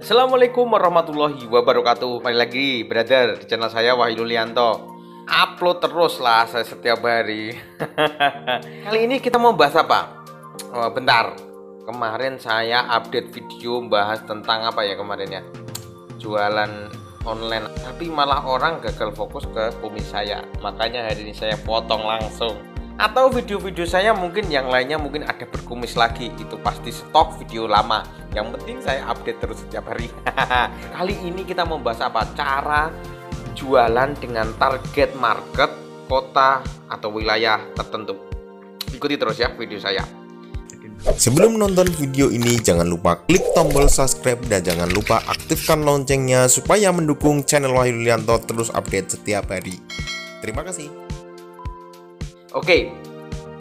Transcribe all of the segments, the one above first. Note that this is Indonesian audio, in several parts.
Assalamualaikum warahmatullahi wabarakatuh. Kembali lagi brother di channel saya Wahyu Yulianto. Upload terus lah saya setiap hari. Kali ini kita mau bahas apa? Bentar. Kemarin saya update video bahas tentang apa ya kemarin ya? Jualan online. Tapi malah orang gagal fokus ke kumis saya. Makanya hari ini saya potong langsung. Atau video-video saya mungkin yang lainnya mungkin ada berkumis lagi, itu pasti stok video lama. Yang penting saya update terus setiap hari. Kali ini kita membahas apa? Cara jualan dengan target market kota atau wilayah tertentu. Ikuti terus ya video saya. Sebelum nonton video ini, jangan lupa klik tombol subscribe dan jangan lupa aktifkan loncengnya supaya mendukung channel Wahyu Yulianto terus update setiap hari. Terima kasih. Oke,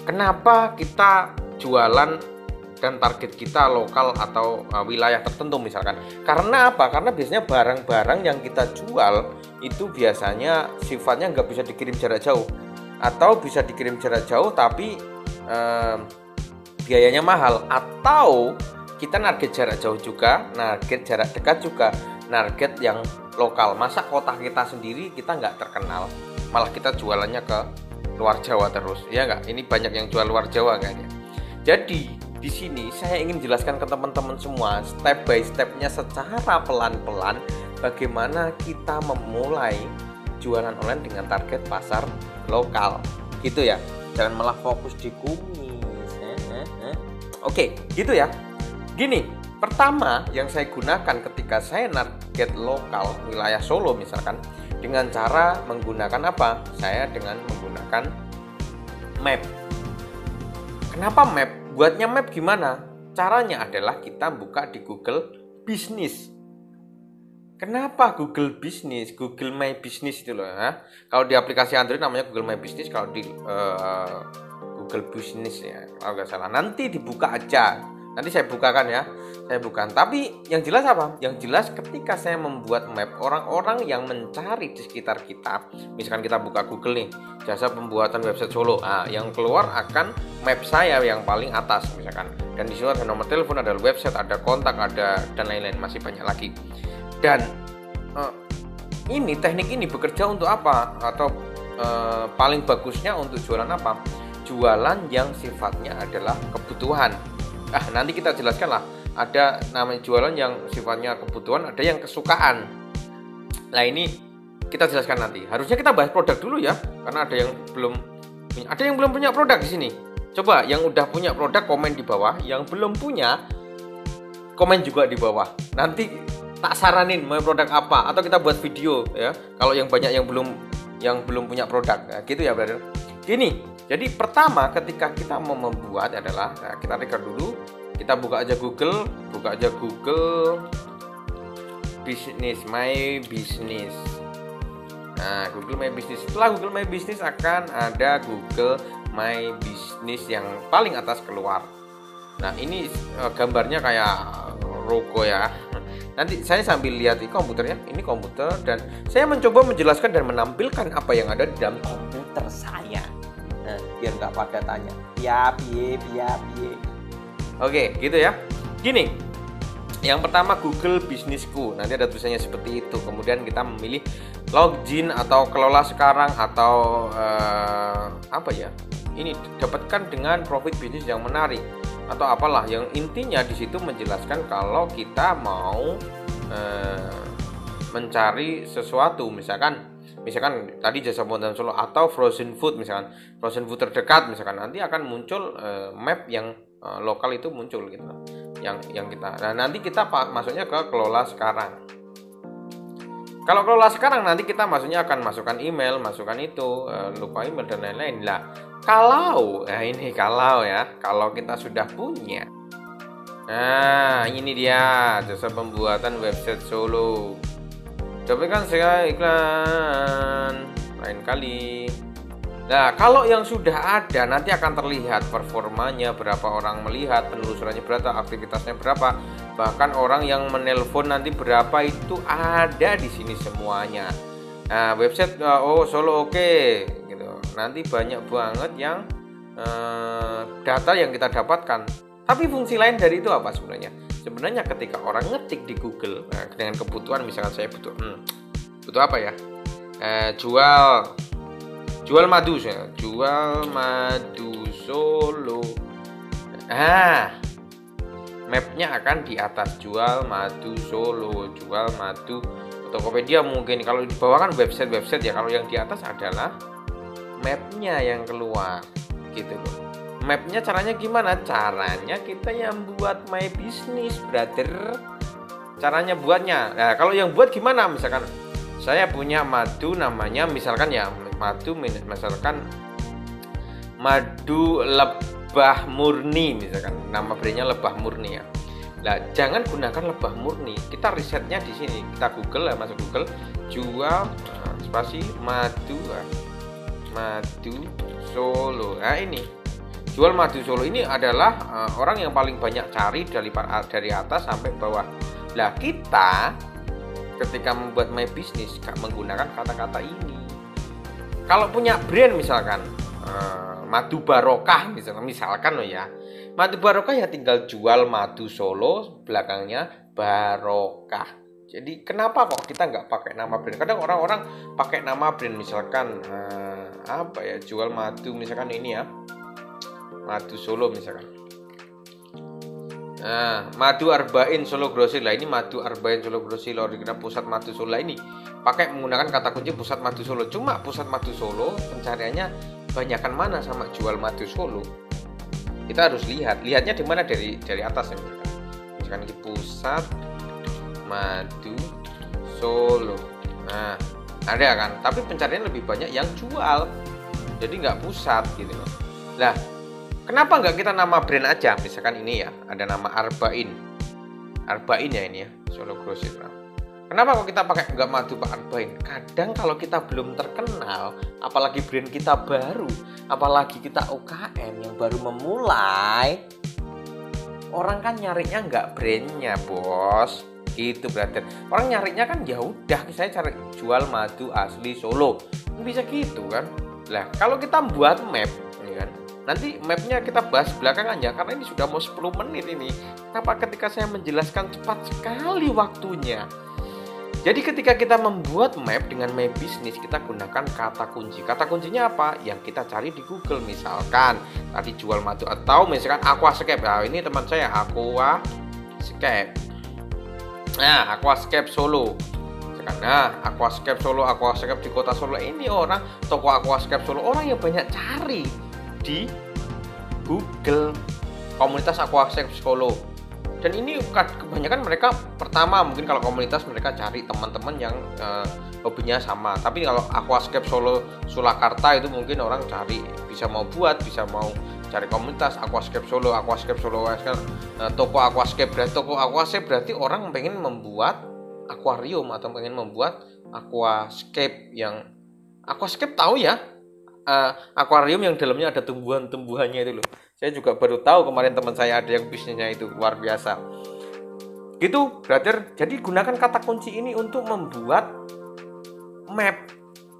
kenapa kita jualan dan target kita lokal atau wilayah tertentu misalkan? Karena apa? Karena biasanya barang-barang yang kita jual itu biasanya sifatnya nggak bisa dikirim jarak jauh, atau bisa dikirim jarak jauh tapi biayanya mahal, atau kita target jarak jauh juga, target jarak dekat juga, target yang lokal. Masa kota kita sendiri kita nggak terkenal, malah kita jualannya ke luar Jawa terus, ya nggak? Ini banyak yang jual luar Jawa kan ya. Jadi di sini saya ingin jelaskan ke teman-teman semua step by stepnya secara pelan-pelan bagaimana kita memulai jualan online dengan target pasar lokal, gitu ya. Jangan malah fokus di kumis. Oke, gitu ya. Gini, pertama yang saya gunakan ketika saya target lokal wilayah Solo misalkan, dengan cara menggunakan apa? Saya dengan menggunakan map. Kenapa map? Buatnya map gimana? Caranya adalah kita buka di Google Business. Kenapa Google Business? Google My Business itu loh ya. Kalau di aplikasi Android namanya Google My Business, kalau di Google Business ya, kalau nggak salah. Nanti dibuka aja. Nanti saya bukakan ya, saya bukan. Tapi yang jelas apa? Yang jelas ketika saya membuat map, orang-orang yang mencari di sekitar kita, misalkan kita buka Google nih, jasa pembuatan website Solo, yang keluar akan map saya yang paling atas misalkan. Dan di sini ada nomor telepon, ada website, ada kontak, ada dan lain-lain, masih banyak lagi. Dan ini teknik ini bekerja untuk apa? Atau paling bagusnya untuk jualan apa? Jualan yang sifatnya adalah kebutuhan. Nanti kita jelaskan lah. Ada namanya jualan yang sifatnya kebutuhan, ada yang kesukaan. Nah ini kita jelaskan nanti. Harusnya kita bahas produk dulu ya, karena ada yang belum punya produk di sini. Coba yang udah punya produk komen di bawah, yang belum punya komen juga di bawah. Nanti tak saranin mau produk apa, atau kita buat video ya. Kalau yang banyak yang belum punya produk, gitu ya brother. Gini. Jadi pertama ketika kita mau membuat adalah kita record dulu, kita buka aja Google Business, My Business. Google My Business. Setelah Google My Business akan ada Google My Business yang paling atas keluar. Nah ini gambarnya kayak logo ya. Nanti saya sambil lihat di komputernya, ini komputer, dan saya mencoba menjelaskan dan menampilkan apa yang ada di dalam komputer saya. Biar nggak pada tanya piye. Oke, gitu ya. Gini, yang pertama Google Businessku, nanti ada tulisannya seperti itu. Kemudian kita memilih login atau kelola sekarang, atau apa ya, ini dapatkan dengan profit bisnis yang menarik, atau apalah. Yang intinya di situ menjelaskan kalau kita mau mencari sesuatu, misalkan tadi jasa pembuatan Solo atau frozen food, misalkan frozen food terdekat, misalkan nanti akan muncul map yang lokal itu muncul gitu, yang kita. Nah nanti kita masuknya ke kelola sekarang. Kalau kelola sekarang nanti kita masuknya akan masukkan email, masukkan itu, lupa email dan lain-lain lah. Kalau kita sudah punya, ini dia jasa pembuatan website Solo. Dapatkan saya iklan lain kali. Nah kalau yang sudah ada nanti akan terlihat performanya, berapa orang melihat, penelusurannya berapa, aktivitasnya berapa, bahkan orang yang menelpon nanti berapa, itu ada di sini semuanya. Nah website Solo oke, gitu. Nanti banyak banget yang data yang kita dapatkan. Tapi fungsi lain dari itu apa sebenarnya? Sebenarnya ketika orang ngetik di Google dengan kebutuhan, misalkan saya butuh apa ya, jual madu, jual madu Solo, mapnya akan di atas, jual madu Solo, jual madu Tokopedia. Mungkin kalau di bawah kan website ya, kalau yang di atas adalah mapnya yang keluar gitu loh. Mapnya caranya gimana? Caranya kita yang buat My Business, brother. Caranya buatnya, nah kalau yang buat gimana? Misalkan saya punya madu namanya misalkan madu lebah murni, misalkan nama brandnya lebah murni ya. Nah, jangan gunakan lebah murni. Kita risetnya di sini. Kita Google lah, masuk Google, jual spasi madu Solo. Nah, ini jual madu Solo ini adalah orang yang paling banyak cari dari atas sampai bawah. Nah, kita ketika membuat My Business gak menggunakan kata-kata ini. Kalau punya brand misalkan madu barokah misalkan loh ya. Madu barokah ya tinggal jual madu Solo, belakangnya barokah. Jadi kenapa kok kita nggak pakai nama brand? Kadang orang-orang pakai nama brand, misalkan jual madu, misalkan ini ya, madu Solo misalkan. Madu Arbain Solo Grosir. Lah ini madu Arbain Solo Grosir, kita pusat madu Solo. Ini pakai menggunakan kata kunci pusat madu Solo. Cuma pusat madu Solo pencariannya banyakan mana sama jual madu Solo? Kita harus lihatnya di mana, dari atas ya, misalkan di pusat madu Solo. Nah, ada kan, tapi pencarian lebih banyak yang jual, jadi nggak pusat gitu loh. Lah, kenapa nggak kita nama brand aja? Misalkan ini ya, ada nama Arbain ya, ini ya, Solo Grosir. Kenapa kok kita pakai nggak madu Pak Arbain? Kadang kalau kita belum terkenal, apalagi brand kita baru, apalagi kita UKM yang baru memulai, orang kan nyarinya nggak brandnya, bos. Gitu, brother. Orang nyarinya kan ya udah, saya cari jual madu asli Solo. Bisa gitu kan? Lah, kalau kita buat map, ya kan? Nanti mapnya kita bahas belakangan ya, karena ini sudah mau 10 menit ini. Kenapa ketika saya menjelaskan cepat sekali waktunya? Jadi ketika kita membuat map dengan My Business, kita gunakan kata kunci. Kata kuncinya apa? Yang kita cari di Google. Misalkan tadi jual madu, atau misalkan Aquascape. Nah, ini teman saya Aquascape. Nah, Aquascape Solo. Nah, Aquascape Solo, Aquascape di kota Solo. Ini orang toko Aquascape Solo, orang yang banyak cari di Google, komunitas Aquascape Solo. Dan ini kebanyakan mereka, pertama mungkin kalau komunitas mereka cari teman-teman yang hobinya sama. Tapi kalau Aquascape Solo Surakarta itu mungkin orang cari, bisa mau cari komunitas Aquascape Solo, toko Aquascape. Berarti orang pengen membuat akuarium atau pengen membuat aquascape. Yang aquascape tahu ya, akuarium yang dalamnya ada tumbuhan-tumbuhannya itu loh. Saya juga baru tahu kemarin, teman saya ada yang bisnisnya itu, luar biasa. Gitu, brother. Jadi gunakan kata kunci ini untuk membuat map.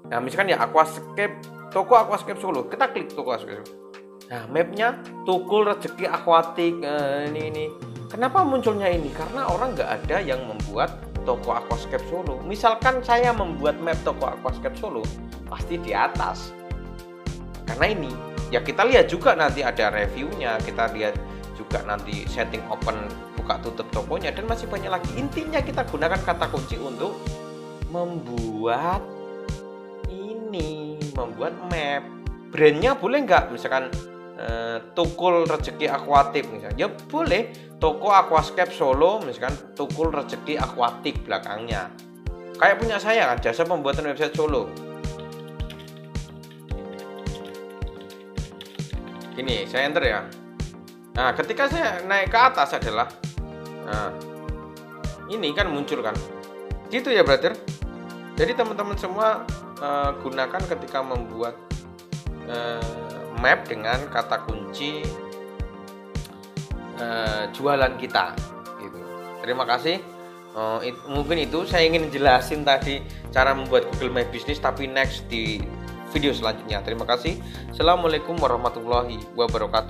Nah, misalkan ya Aquascape, toko Aquascape Solo. Kita klik toko Aquascape. Nah, mapnya Tukul Rezeki Aquatik. Ini. Kenapa munculnya ini? Karena orang nggak ada yang membuat toko Aquascape Solo. Misalkan saya membuat map toko Aquascape Solo, pasti di atas. Karena ini, ya kita lihat juga nanti ada reviewnya, kita lihat juga nanti setting open, buka tutup tokonya, dan masih banyak lagi. Intinya kita gunakan kata kunci untuk membuat map. Brandnya boleh nggak? Misalkan Tukul Rezeki Aquatik misalnya, ya boleh. Toko Aquascape Solo, misalkan Tukul Rezeki Aquatik belakangnya. Kayak punya saya kan, jasa pembuatan website Solo. Ini saya enter ya. Nah, ketika saya naik ke atas adalah, ini kan muncul kan, gitu ya brother. Jadi teman-teman semua gunakan ketika membuat map dengan kata kunci jualan kita. Gitu. Terima kasih. Mungkin itu saya ingin jelasin tadi cara membuat Google My Business, tapi next di video selanjutnya. Terima kasih. Assalamualaikum warahmatullahi wabarakatuh.